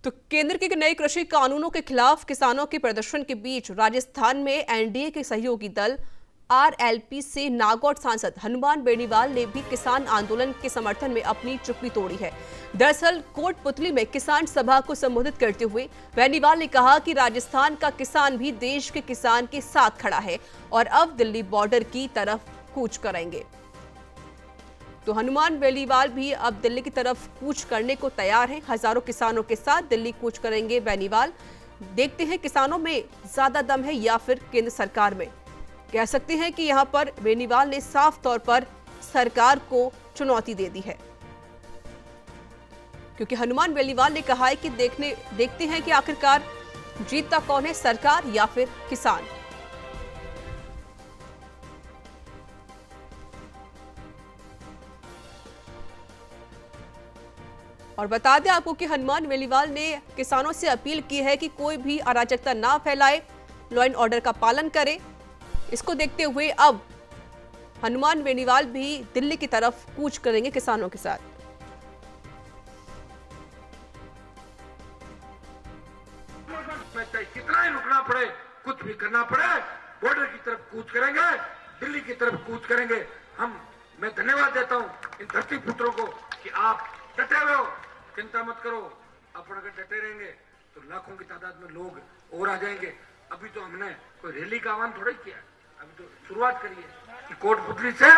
तो केंद्र के नए कृषि कानूनों के खिलाफ किसानों के प्रदर्शन के बीच राजस्थान में एनडीए के सहयोगी दल आरएलपी से नागौर सांसद हनुमान बेनीवाल ने भी किसान आंदोलन के समर्थन में अपनी चुप्पी तोड़ी है। दरअसल कोटपुतली में किसान सभा को संबोधित करते हुए बेनीवाल ने कहा कि राजस्थान का किसान भी देश के किसान के साथ खड़ा है और अब दिल्ली बॉर्डर की तरफ कूच करेंगे। तो हनुमान बेनीवाल भी अब दिल्ली की तरफ कूच करने को तैयार हैं। हजारों किसानों के साथ दिल्ली कूच करेंगे बेनीवाल। देखते हैं किसानों में ज्यादा दम है या फिर केंद्र सरकार में। कह सकते हैं कि यहां पर बेनीवाल ने साफ तौर पर सरकार को चुनौती दे दी है, क्योंकि हनुमान बेनीवाल ने कहा है कि देखते हैं कि आखिरकार जीतता कौन है, सरकार या फिर किसान। और बता दें आपको कि हनुमान बेनीवाल ने किसानों से अपील की है कि कोई भी अराजकता ना फैलाए, लॉ एंड ऑर्डर का पालन करे। इसको देखते हुए अब हनुमान बेनीवाल भी दिल्ली की तरफ कूच करेंगे किसानों के साथ। कितना ही रुकना पड़े, कुछ भी करना पड़े, बॉर्डर की तरफ कूच करेंगे, दिल्ली की तरफ कूच करेंगे। मैं धन्यवाद देता हूं इन धरती पुत्रों को कि आप डटे हुए हो, चिंता मत करो। अपन अगर डटे रहेंगे तो लाखों की तादाद में लोग और आ जाएंगे। अभी तो हमने कोई रैली का आह्वान थोड़ा किया, अभी तो शुरुआत करिए कि कोटपुतली से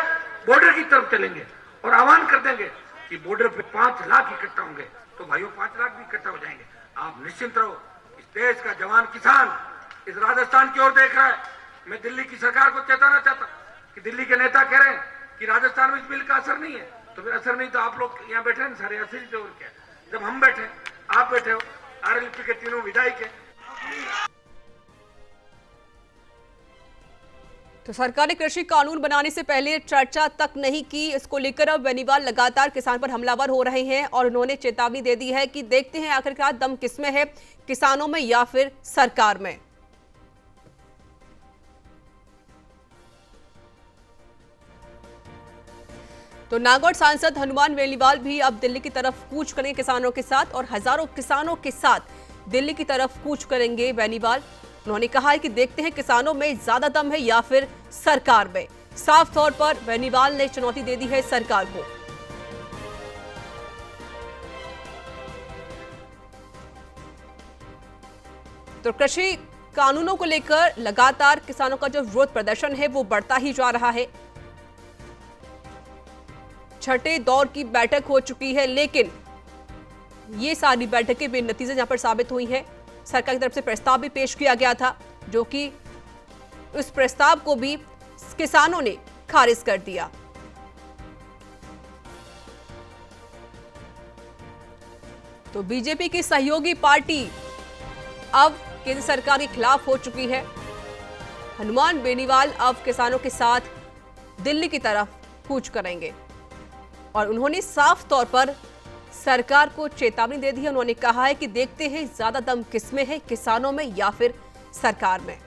बॉर्डर की तरफ चलेंगे और आह्वान कर देंगे कि बॉर्डर पे 5 लाख इकट्ठा होंगे। तो भाइयों 5 लाख भी इकट्ठा हो जाएंगे। आप निश्चिंत रहो, इस देश का जवान किसान इस राजस्थान की ओर देख रहा है। मैं दिल्ली की सरकार को चेताना चाहता कि दिल्ली के नेता कह रहे हैं कि राजस्थान में इस बिल का असर नहीं है, तो फिर असर नहीं तो आप लोग यहाँ बैठे हैं सारे असर ही। और क्या, जब हम बैठे, आप बैठे हो, आरएलपी के तीनों विधायक है। तो सरकार ने कृषि कानून बनाने से पहले चर्चा तक नहीं की। इसको लेकर अब बेनीवाल लगातार किसान पर हमलावर हो रहे हैं और उन्होंने चेतावनी दे दी है कि देखते हैं आखिरकार दम किसमें है, किसानों में या फिर सरकार में। तो नागौर सांसद हनुमान बेनीवाल भी अब दिल्ली की तरफ कूच करेंगे किसानों के साथ और हजारों किसानों के साथ दिल्ली की तरफ कूच करेंगे बेनीवाल। उन्होंने कहा है कि देखते हैं किसानों में ज्यादा दम है या फिर सरकार में। साफ तौर पर बेनीवाल ने चुनौती दे दी है सरकार को। तो कृषि कानूनों को लेकर लगातार किसानों का जो विरोध प्रदर्शन है वो बढ़ता ही जा रहा है। छठे दौर की बैठक हो चुकी है, लेकिन ये सारी बैठकें बेनतीजे यहां पर साबित हुई हैं। सरकार की तरफ से प्रस्ताव भी पेश किया गया था, जो कि उस प्रस्ताव को भी किसानों ने खारिज कर दिया। तो बीजेपी की सहयोगी पार्टी अब केंद्र सरकार के खिलाफ हो चुकी है। हनुमान बेनीवाल अब किसानों के साथ दिल्ली की तरफ कूच करेंगे और उन्होंने साफ तौर पर सरकार को चेतावनी दे दी है। उन्होंने कहा है कि देखते हैं ज्यादा दम किसमें है, किसानों में या फिर सरकार में।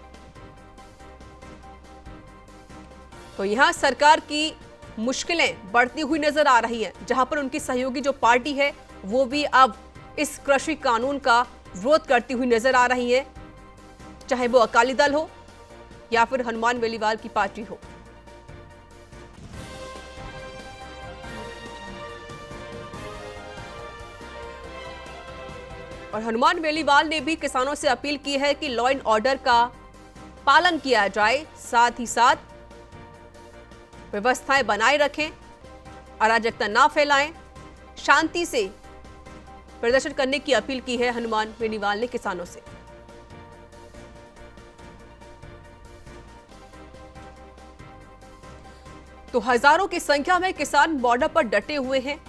तो यहां सरकार की मुश्किलें बढ़ती हुई नजर आ रही हैं, जहां पर उनकी सहयोगी जो पार्टी है वो भी अब इस कृषि कानून का विरोध करती हुई नजर आ रही है, चाहे वो अकाली दल हो या फिर हनुमान बेनीवाल की पार्टी हो। और हनुमान बेनीवाल ने भी किसानों से अपील की है कि लॉ एंड ऑर्डर का पालन किया जाए, साथ ही साथ व्यवस्थाएं बनाए रखें, अराजकता ना फैलाएं, शांति से प्रदर्शन करने की अपील की है हनुमान बेनीवाल ने किसानों से। तो हजारों की संख्या में किसान बॉर्डर पर डटे हुए हैं।